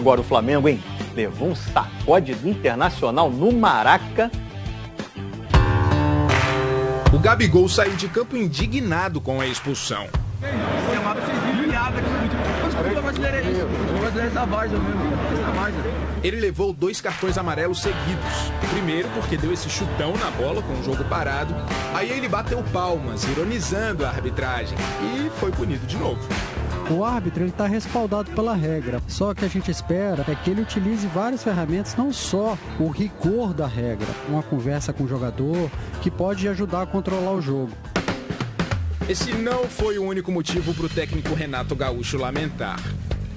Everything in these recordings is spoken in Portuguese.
Agora o Flamengo, hein? Levou um sacode do Internacional no Maraca. O Gabigol saiu de campo indignado com a expulsão. Ele levou 2 cartões amarelos seguidos. Primeiro porque deu esse chutão na bola com o jogo parado. Aí ele bateu palmas, ironizando a arbitragem. E foi punido de novo. O árbitro está respaldado pela regra, só que a gente espera é que ele utilize várias ferramentas, não só o rigor da regra, uma conversa com o jogador que pode ajudar a controlar o jogo. Esse não foi o único motivo para o técnico Renato Gaúcho lamentar.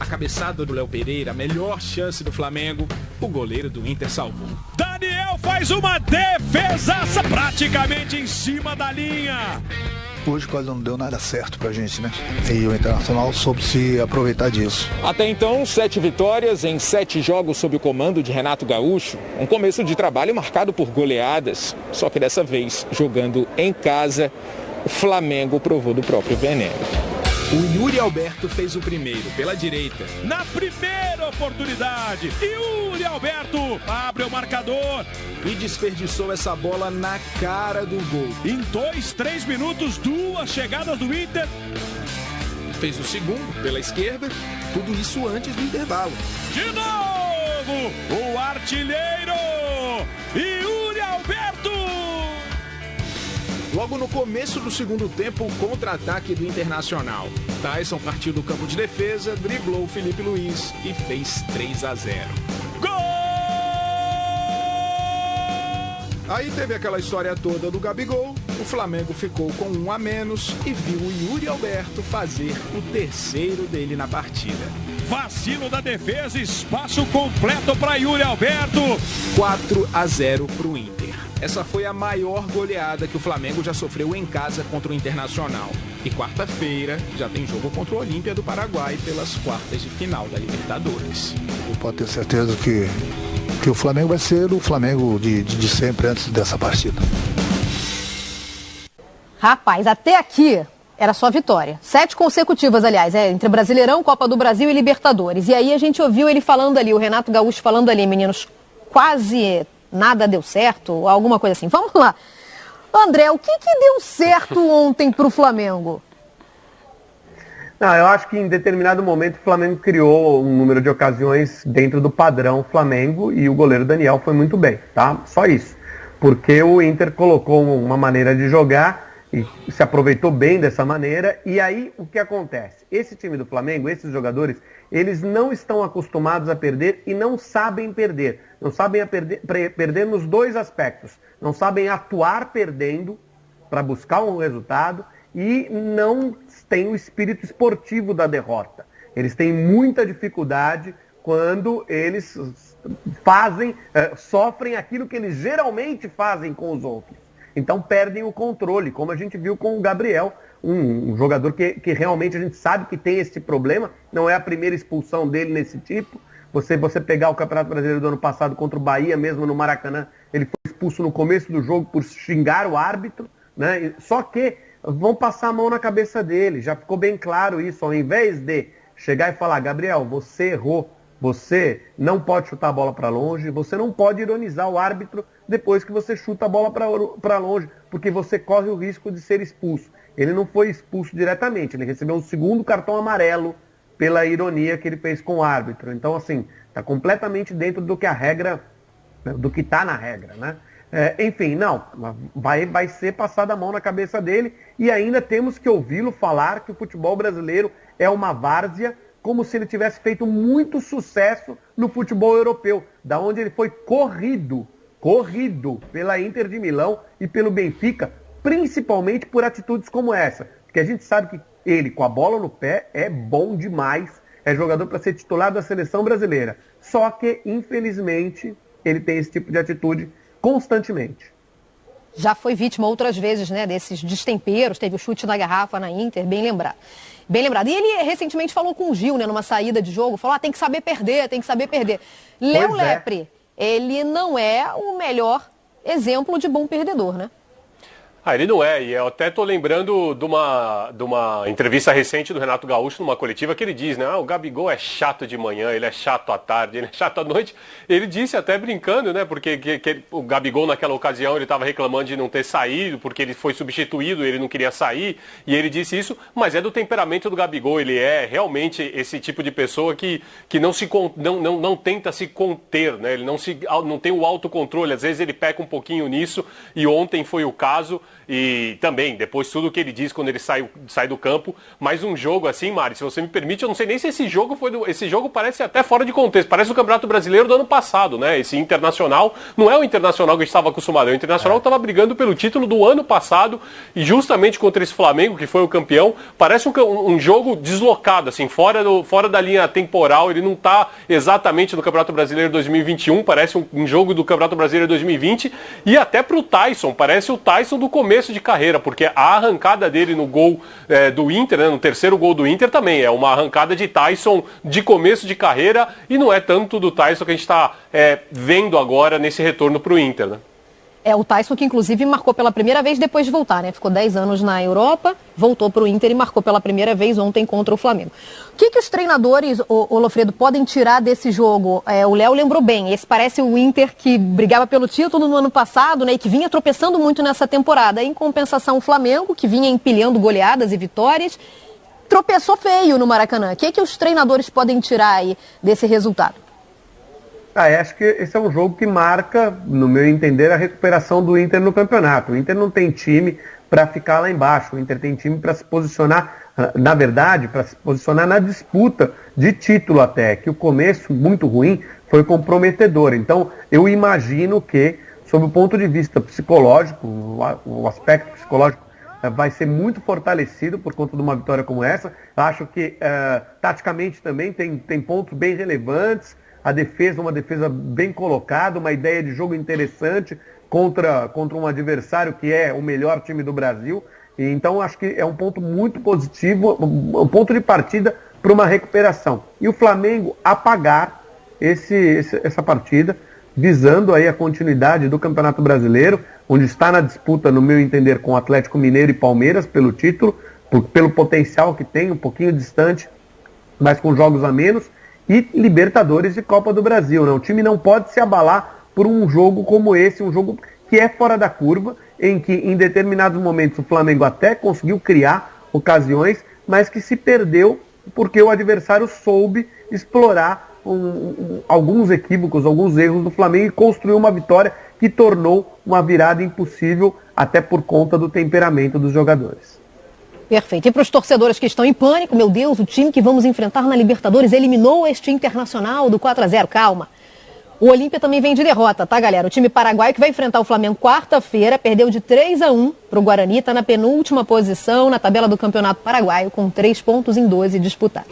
A cabeçada do Léo Pereira, a melhor chance do Flamengo, o goleiro do Inter salvou. Daniel faz uma defesaça praticamente em cima da linha. Hoje quase não deu nada certo pra gente, né? E o Internacional soube se aproveitar disso. Até então, 7 vitórias em 7 jogos sob o comando de Renato Gaúcho. Um começo de trabalho marcado por goleadas. Só que dessa vez, jogando em casa, o Flamengo provou do próprio veneno. O Yuri Alberto fez o primeiro, pela direita. Na primeira oportunidade, Yuri Alberto abre o marcador. E desperdiçou essa bola na cara do gol. Em 2, 3 minutos, 2 chegadas do Inter. Fez o segundo, pela esquerda. Tudo isso antes do intervalo. De novo, o artilheiro, Yuri Alberto. Logo no começo do segundo tempo, o contra-ataque do Internacional. Tyson partiu do campo de defesa, driblou o Felipe Luiz e fez 3-0. Gol! Aí teve aquela história toda do Gabigol, o Flamengo ficou com 1 a menos e viu o Yuri Alberto fazer o terceiro dele na partida. Vacilo da defesa, espaço completo para Yuri Alberto. 4-0 para o Inter. Essa foi a maior goleada que o Flamengo já sofreu em casa contra o Internacional. E quarta-feira já tem jogo contra o Olímpia do Paraguai pelas quartas de final da Libertadores. Pode ter certeza que o Flamengo vai ser o Flamengo de sempre antes dessa partida. Rapaz, até aqui era só vitória. 7 consecutivas, aliás, entre Brasileirão, Copa do Brasil e Libertadores. E aí a gente ouviu ele falando ali, o Renato Gaúcho falando ali, meninos, quase nada deu certo, alguma coisa assim. Vamos lá. André, o que deu certo ontem para o Flamengo? Não, eu acho que em determinado momento o Flamengo criou um número de ocasiões dentro do padrão Flamengo e o goleiro Daniel foi muito bem, tá? Só isso. Porque o Inter colocou uma maneira de jogar e se aproveitou bem dessa maneira. E aí, o que acontece? Esse time do Flamengo, esses jogadores, eles não estão acostumados a perder e não sabem perder. Não sabem perder nos 2 aspectos. Não sabem atuar perdendo para buscar um resultado e não têm o espírito esportivo da derrota. Eles têm muita dificuldade quando eles sofrem aquilo que eles geralmente fazem com os outros. Então perdem o controle, como a gente viu com o Gabriel, um jogador que realmente a gente sabe que tem esse problema, não é a primeira expulsão dele nesse tipo. Você pegar o Campeonato Brasileiro do ano passado contra o Bahia, mesmo no Maracanã, ele foi expulso no começo do jogo por xingar o árbitro, né? Só que vão passar a mão na cabeça dele, já ficou bem claro isso, ao invés de chegar e falar, Gabriel, você errou, você não pode chutar a bola para longe, você não pode ironizar o árbitro depois que você chuta a bola para longe, porque você corre o risco de ser expulso. Ele não foi expulso diretamente, ele recebeu um segundo cartão amarelo pela ironia que ele fez com o árbitro. Então, assim, está completamente dentro do que a regra, do que está na regra, né? Enfim, não, vai ser passada a mão na cabeça dele e ainda temos que ouvi-lo falar que o futebol brasileiro é uma várzea, como se ele tivesse feito muito sucesso no futebol europeu, da onde ele foi corrido pela Inter de Milão e pelo Benfica, principalmente por atitudes como essa, porque a gente sabe que ele, com a bola no pé, é bom demais, é jogador para ser titular da seleção brasileira, só que, infelizmente, ele tem esse tipo de atitude constantemente. Já foi vítima outras vezes, né, desses destemperos, teve o chute na garrafa na Inter, bem lembrado. Bem lembrado. E ele recentemente falou com o Gil, né, numa saída de jogo, falou, tem que saber perder, tem que saber perder. Léo Lepre, ele não é o melhor exemplo de bom perdedor, né? Ele não é, e eu até estou lembrando de uma entrevista recente do Renato Gaúcho numa coletiva que ele diz, né, o Gabigol é chato de manhã, ele é chato à tarde, ele é chato à noite. Ele disse até brincando, né, porque o Gabigol naquela ocasião ele estava reclamando de não ter saído, porque ele foi substituído, ele não queria sair, e ele disse isso, mas é do temperamento do Gabigol, ele é realmente esse tipo de pessoa que não tenta se conter, né, ele não tem o autocontrole, às vezes ele peca um pouquinho nisso, e ontem foi o caso. E também, depois tudo que ele diz quando ele sai do campo, mas um jogo assim, Mari, se você me permite, eu não sei nem se esse jogo esse jogo parece até fora de contexto, parece o Campeonato Brasileiro do ano passado, né? Esse Internacional, não é o Internacional que a gente estava acostumado, é o Internacional que estava brigando pelo título do ano passado, e justamente contra esse Flamengo, que foi o campeão, parece um jogo deslocado, assim, fora da linha temporal, ele não está exatamente no Campeonato Brasileiro 2021, parece um jogo do Campeonato Brasileiro 2020, e até pro Tyson, parece o Tyson do começo de carreira, porque a arrancada dele no gol do Inter, né, no terceiro gol do Inter também, é uma arrancada de Tyson de começo de carreira, e não é tanto do Tyson que a gente está vendo agora nesse retorno para o Inter, né? O Tyson que inclusive marcou pela primeira vez depois de voltar, né? Ficou 10 anos na Europa, voltou para o Inter e marcou pela primeira vez ontem contra o Flamengo. O que os treinadores, o Lofredo, podem tirar desse jogo? O Léo lembrou bem, esse parece o Inter que brigava pelo título no ano passado, né? E que vinha tropeçando muito nessa temporada. Em compensação, o Flamengo, que vinha empilhando goleadas e vitórias, tropeçou feio no Maracanã. O que os treinadores podem tirar aí desse resultado? Acho que esse é um jogo que marca, no meu entender, a recuperação do Inter no campeonato. O Inter não tem time para ficar lá embaixo, o Inter tem time para se posicionar, na verdade, para se posicionar na disputa de título até, que o começo muito ruim foi comprometedor. Então, eu imagino que, sob o ponto de vista psicológico, o aspecto psicológico vai ser muito fortalecido por conta de uma vitória como essa. Acho que, taticamente também, tem pontos bem relevantes. A defesa, uma defesa bem colocada, uma ideia de jogo interessante contra um adversário que é o melhor time do Brasil. E então acho que é um ponto muito positivo, um ponto de partida para uma recuperação. E o Flamengo apagar essa partida, visando aí a continuidade do Campeonato Brasileiro, onde está na disputa, no meu entender, com Atlético Mineiro e Palmeiras pelo título, pelo potencial que tem, um pouquinho distante, mas com jogos a menos. E Libertadores e Copa do Brasil, né? O time não pode se abalar por um jogo como esse, um jogo que é fora da curva, em que em determinados momentos o Flamengo até conseguiu criar ocasiões, mas que se perdeu porque o adversário soube explorar alguns equívocos, alguns erros do Flamengo e construiu uma vitória que tornou uma virada impossível, até por conta do temperamento dos jogadores. Perfeito. E para os torcedores que estão em pânico, meu Deus, o time que vamos enfrentar na Libertadores eliminou este Internacional do 4-0. Calma. O Olímpia também vem de derrota, tá, galera? O time paraguaio que vai enfrentar o Flamengo quarta-feira perdeu de 3-1 para o Guarani, está na penúltima posição na tabela do Campeonato Paraguaio com 3 pontos em 12 disputados.